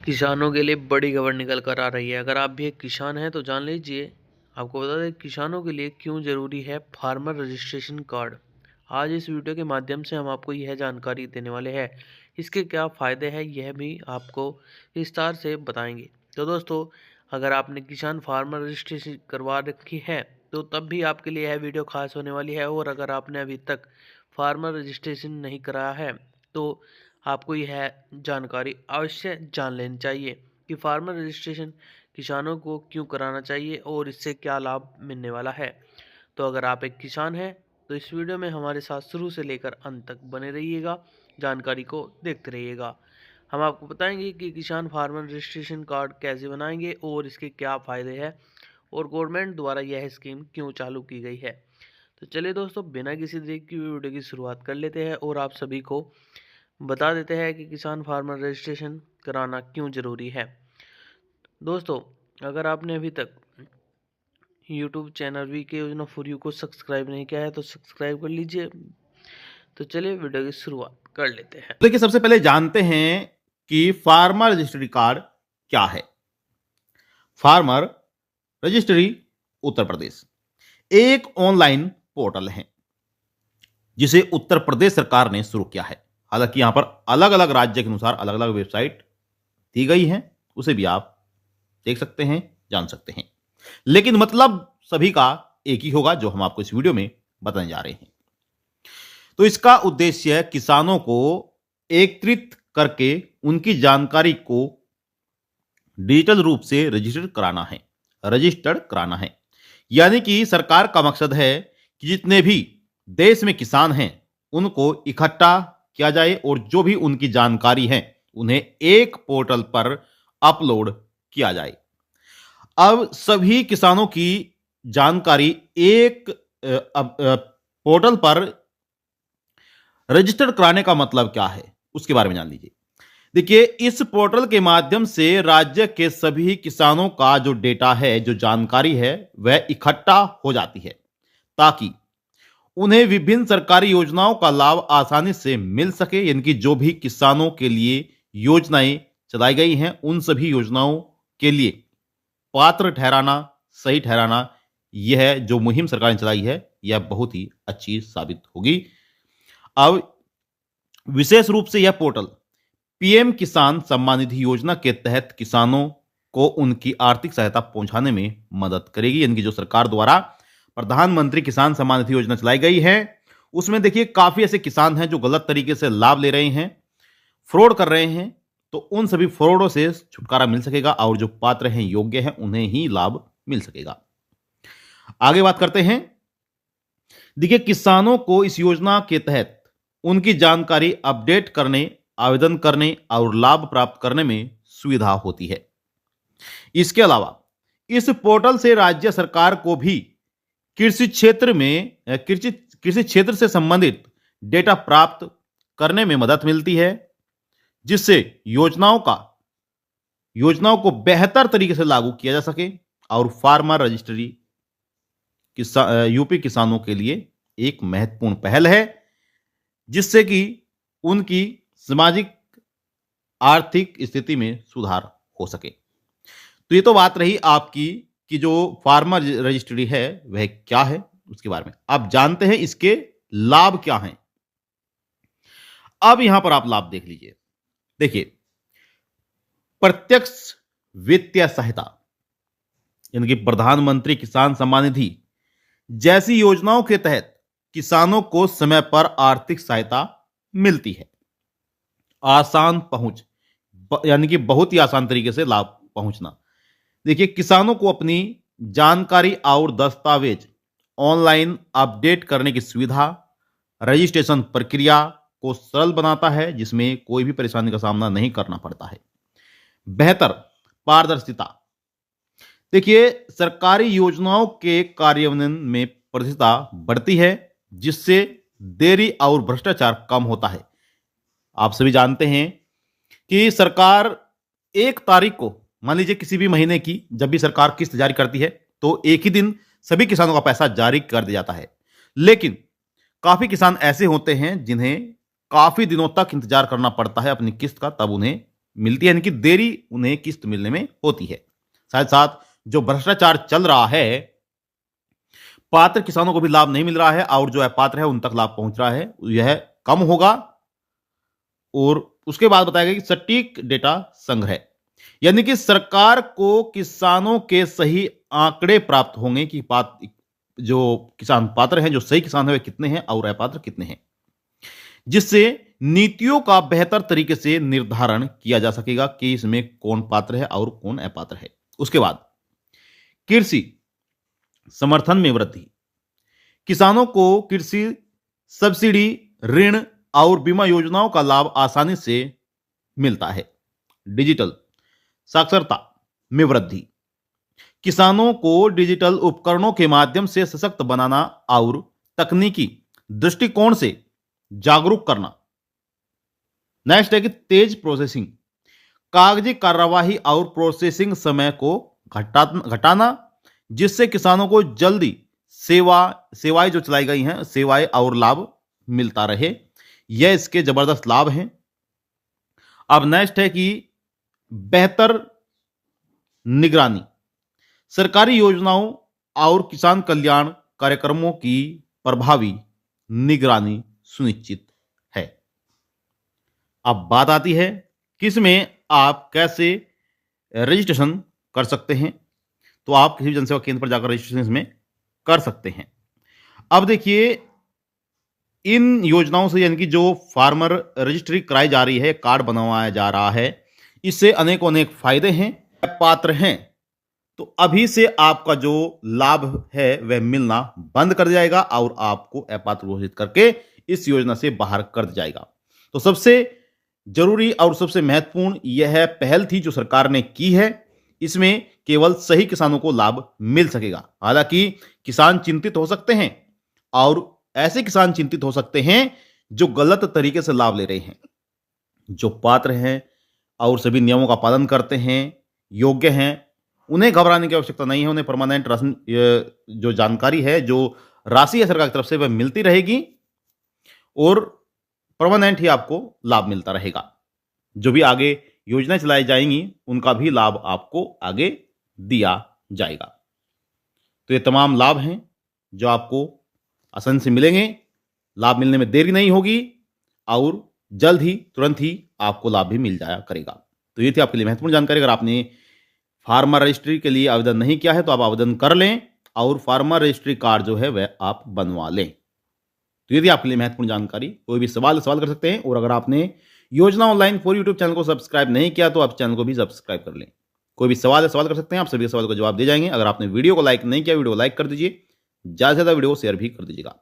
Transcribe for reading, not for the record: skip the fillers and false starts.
किसानों के लिए बड़ी खबर निकल कर आ रही है। अगर आप भी एक किसान हैं तो जान लीजिए। आपको बता दें किसानों के लिए क्यों ज़रूरी है फार्मर रजिस्ट्रेशन कार्ड। आज इस वीडियो के माध्यम से हम आपको यह जानकारी देने वाले हैं। इसके क्या फ़ायदे हैं यह भी आपको विस्तार से बताएंगे। तो दोस्तों, अगर आपने किसान फार्मर रजिस्ट्रेशन करवा रखी है तो तब भी आपके लिए यह वीडियो खास होने वाली है। और अगर आपने अभी तक फार्मर रजिस्ट्रेशन नहीं कराया है तो आपको यह जानकारी अवश्य जान लेनी चाहिए कि फार्मर रजिस्ट्रेशन किसानों को क्यों कराना चाहिए और इससे क्या लाभ मिलने वाला है। तो अगर आप एक किसान हैं तो इस वीडियो में हमारे साथ शुरू से लेकर अंत तक बने रहिएगा, जानकारी को देखते रहिएगा। हम आपको बताएंगे कि किसान फार्मर रजिस्ट्रेशन कार्ड कैसे बनाएंगे और इसके क्या फ़ायदे हैं और गवर्नमेंट द्वारा यह स्कीम क्यों चालू की गई है। तो चलिए दोस्तों, बिना किसी देरी की वीडियो की शुरुआत कर लेते हैं और आप सभी को बता देते हैं कि किसान फार्मर रजिस्ट्रेशन कराना क्यों ज़रूरी है। दोस्तों, अगर आपने अभी तक यूट्यूब चैनल वीके योजना फॉर यू को सब्सक्राइब नहीं किया है तो सब्सक्राइब कर लीजिए। तो चलिए वीडियो की शुरुआत कर लेते हैं। देखिए, सबसे पहले जानते हैं कि फार्मर रजिस्ट्री कार्ड क्या है। फार्मर रजिस्ट्री उत्तर प्रदेश एक ऑनलाइन पोर्टल है जिसे उत्तर प्रदेश सरकार ने शुरू किया है। हालांकि यहां पर अलग अलग राज्य के अनुसार अलग अलग वेबसाइट दी गई है, उसे भी आप देख सकते हैं, जान सकते हैं, लेकिन मतलब सभी का एक ही होगा जो हम आपको इस वीडियो में बताने जा रहे हैं। तो इसका उद्देश्य किसानों को एकत्रित करके उनकी जानकारी को डिजिटल रूप से रजिस्टर्ड कराना है। यानी कि सरकार का मकसद है कि जितने भी देश में किसान हैं उनको इकट्ठा किया जाए और जो भी उनकी जानकारी है उन्हें एक पोर्टल पर अपलोड किया जाए। अब सभी किसानों की जानकारी एक पोर्टल पर रजिस्टर्ड कराने का मतलब क्या है उसके बारे में जान लीजिए। देखिए, इस पोर्टल के माध्यम से राज्य के सभी किसानों का जो डेटा है, जो जानकारी है, वह इकट्ठा हो जाती है ताकि उन्हें विभिन्न सरकारी योजनाओं का लाभ आसानी से मिल सके। यानी कि जो भी किसानों के लिए योजनाएं चलाई गई हैं उन सभी योजनाओं के लिए पात्र ठहराना, सही ठहराना, यह जो मुहिम सरकार ने चलाई है यह बहुत ही अच्छी साबित होगी। अब विशेष रूप से यह पोर्टल पीएम किसान सम्मान निधि योजना के तहत किसानों को उनकी आर्थिक सहायता पहुंचाने में मदद करेगी। यानी कि जो सरकार द्वारा प्रधानमंत्री किसान सम्मान निधि योजना चलाई गई है उसमें देखिए काफी ऐसे किसान हैं जो गलत तरीके से लाभ ले रहे हैं, फ्रॉड कर रहे हैं, तो उन सभी फ्रॉडों से छुटकारा मिल सकेगा और जो पात्र हैं, योग्य हैं, उन्हें ही लाभ मिल सकेगा। आगे बात करते हैं। देखिए, किसानों को इस योजना के तहत उनकी जानकारी अपडेट करने, आवेदन करने और लाभ प्राप्त करने में सुविधा होती है। इसके अलावा इस पोर्टल से राज्य सरकार को भी कृषि क्षेत्र से संबंधित डेटा प्राप्त करने में मदद मिलती है, जिससे योजनाओं को बेहतर तरीके से लागू किया जा सके और फार्मर रजिस्ट्री यूपी किसानों के लिए एक महत्वपूर्ण पहल है, जिससे कि उनकी सामाजिक आर्थिक स्थिति में सुधार हो सके। तो ये तो बात रही आपकी कि जो फार्मर रजिस्ट्री है वह क्या है उसके बारे में। आप जानते हैं इसके लाभ क्या हैं। अब यहां पर आप लाभ देख लीजिए। देखिए, प्रत्यक्ष वित्तीय सहायता यानी कि प्रधानमंत्री किसान सम्मान निधि जैसी योजनाओं के तहत किसानों को समय पर आर्थिक सहायता मिलती है। आसान पहुंच यानी कि बहुत ही आसान तरीके से लाभ पहुंचना। देखिए, किसानों को अपनी जानकारी और दस्तावेज ऑनलाइन अपडेट करने की सुविधा रजिस्ट्रेशन प्रक्रिया को सरल बनाता है, जिसमें कोई भी परेशानी का सामना नहीं करना पड़ता है। बेहतर पारदर्शिता। देखिए, सरकारी योजनाओं के कार्यान्वयन में पारदर्शिता बढ़ती है, जिससे देरी और भ्रष्टाचार कम होता है। आप सभी जानते हैं कि सरकार 1 तारीख को, मान लीजिए किसी भी महीने की जब भी सरकार किस्त जारी करती है तो एक ही दिन सभी किसानों का पैसा जारी कर दिया जाता है। लेकिन काफी किसान ऐसे होते हैं जिन्हें काफी दिनों तक इंतजार करना पड़ता है अपनी किस्त का, तब उन्हें मिलती है, यानी कि देरी उन्हें किस्त मिलने में होती है। साथ साथ जो भ्रष्टाचार चल रहा है, पात्र किसानों को भी लाभ नहीं मिल रहा है और जो अपात्र है उन तक लाभ पहुंच रहा है, यह कम होगा। और उसके बाद बताया गया कि सटीक डेटा संग्रह, यानी कि सरकार को किसानों के सही आंकड़े प्राप्त होंगे कि जो किसान पात्र हैं, जो सही किसान है वे कितने हैं और अपात्र कितने हैं, जिससे नीतियों का बेहतर तरीके से निर्धारण किया जा सकेगा कि इसमें कौन पात्र है और कौन अपात्र है। उसके बाद कृषि समर्थन में वृद्धि, किसानों को कृषि सब्सिडी, ऋण और बीमा योजनाओं का लाभ आसानी से मिलता है। डिजिटल साक्षरता में वृद्धि, किसानों को डिजिटल उपकरणों के माध्यम से सशक्त बनाना और तकनीकी दृष्टिकोण से जागरूक करना। नेक्स्ट है कि तेज प्रोसेसिंग, कागजी कार्यवाही और प्रोसेसिंग समय को घटाना, जिससे किसानों को जल्दी सेवाएं जो चलाई गई हैं, सेवाएं और लाभ मिलता रहे। यह इसके जबरदस्त लाभ हैं। अब नेक्स्ट है कि बेहतर निगरानी, सरकारी योजनाओं और किसान कल्याण कार्यक्रमों की प्रभावी निगरानी सुनिश्चित है। अब बात आती है कि इसमें आप कैसे रजिस्ट्रेशन कर सकते हैं। तो आप किसी भी जनसेवा केंद्र पर जाकर रजिस्ट्रेशन इसमें कर सकते हैं। अब देखिए, इन योजनाओं से, यानी कि जो फार्मर रजिस्ट्री कराई जा रही है, कार्ड बनवाया जा रहा है, इससे अनेक फायदे हैं। पात्र हैं तो अभी से आपका जो लाभ है वह मिलना बंद कर जाएगा और आपको अपात्र घोषित करके इस योजना से बाहर कर दिया जाएगा। तो सबसे जरूरी और सबसे महत्वपूर्ण यह पहल थी जो सरकार ने की है। इसमें केवल सही किसानों को लाभ मिल सकेगा। हालांकि किसान चिंतित हो सकते हैं और ऐसे किसान चिंतित हो सकते हैं जो गलत तरीके से लाभ ले रहे हैं। जो पात्र हैं और सभी नियमों का पालन करते हैं, योग्य हैं, उन्हें घबराने की आवश्यकता नहीं है। उन्हें परमानेंट राशन जो जानकारी है, जो राशि है सरकार की तरफ से, वह मिलती रहेगी और परमानेंट ही आपको लाभ मिलता रहेगा। जो भी आगे योजनाएं चलाई जाएंगी उनका भी लाभ आपको आगे दिया जाएगा। तो ये तमाम लाभ हैं जो आपको आसानी से मिलेंगे। लाभ मिलने में देरी नहीं होगी और जल्द ही, तुरंत ही आपको लाभ भी मिल जाया करेगा। तो ये थी आपके लिए महत्वपूर्ण जानकारी। अगर आपने फार्मर रजिस्ट्री के लिए आवेदन नहीं किया है तो आप आवेदन कर लें और फार्मर रजिस्ट्री कार्ड जो है वह आप बनवा लें। तो ये थी आपके लिए महत्वपूर्ण जानकारी। कोई भी सवाल कर सकते हैं। और अगर आपने योजना ऑनलाइन फॉर यूट्यूब चैनल को सब्सक्राइब नहीं किया तो आप चैनल को भी सब्सक्राइब कर लें। कोई भी सवाल कर सकते हैं, आप सभी सवाल का जवाब दे जाएंगे। अगर आपने वीडियो को लाइक नहीं किया, वीडियो को लाइक कर दीजिए, ज़्यादा से ज़्यादा वीडियो को शेयर भी कर दीजिएगा।